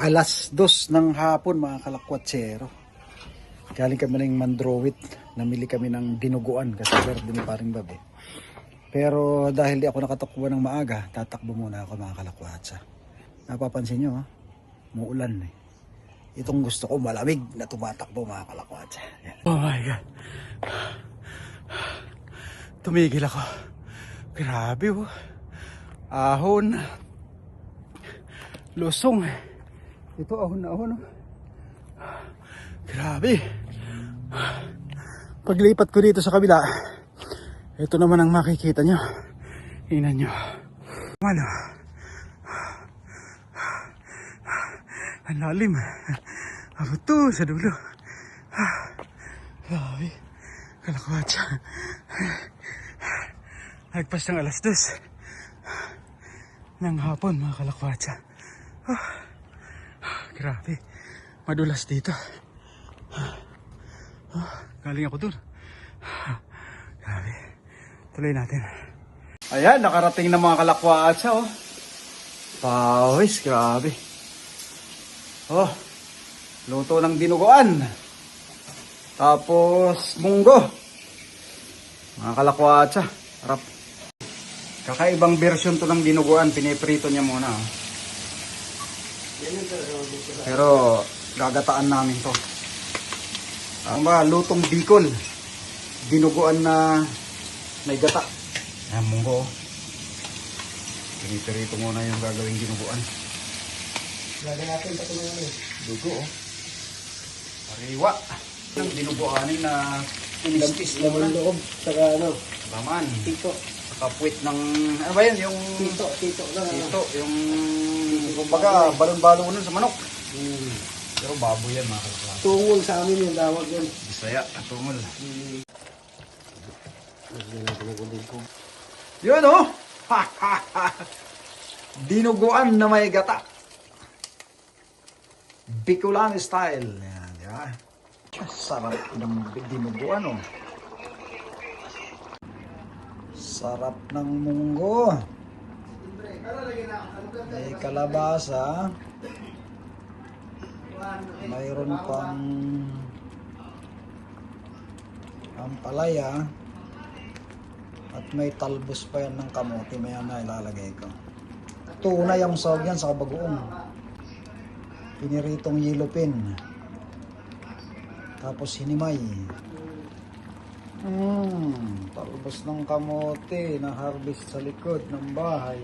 2:00 ng hapon mga kalakwatsero. Galing kami ng Mandrowit. Namili kami ng dinuguan kasi birthday ni Paring Babe. Pero dahil di ako nakatakbo ng maaga, tatakbo muna ako mga kalakwatsa. Napapansin nyo, muulan eh. Itong gusto ko malamig na tumatakbo mga kalakwatsa. Yan. Oh my God. Tumigil ako. Grabe oh. Ahon. Lusong. Ito ahon na ahon. Grabe. Paglipat ko dito sa kabila, ito naman ang makikita nyo. Tingnan nyo. Ano? Ang lalim. Abot to sa dulo. Grabe. Kalakwatsa. Nagpas ng 2:00 ng hapon mga kalakwatsa. Grabe. Madulas dito. Galing ako dun. Grabe. Tuloy natin. Ayan, nakarating na mga kalakwatsa oh. Pawis, grabe. Oh, luto ng dinuguan. Tapos munggo. Mga kalakwatsa, harap. Kakaibang version to ng dinuguan, piniprito niya muna. Oh. Pero gagataan namin to. Lutong Bicol. Dinuguan na may gata. Ayan, munggo. Pinipirito muna yung gagawing dinuguan. Lagyan natin ito ng dugo. Ariwa. Ng dinuguanin na pinispis naman loob. Saka ano? Laman. Tito. Saka puwit ng, ano ba yan? Yung tito lang. Tito. Yung, kumbaga, balon-balon nun sa manok. Pero baboy yan mga kalaklan. Tungol sa amin yung tawag yan. Bisaya, tungol. Yun oh! Dinuguan na may gata. Bicolano style. Yan, di ba? Sarap ng dinuguan oh. Sarap ng munggo. May kalabasa. Mayroon pang ampalaya. At may talbos pa yan ng kamote. Maya na ilalagay ko. Tuna yung sawag yan sa kabagoong. Piniritong yellowpin. Tapos hinimay. Talbos ng kamote na harvest sa likod ng bahay.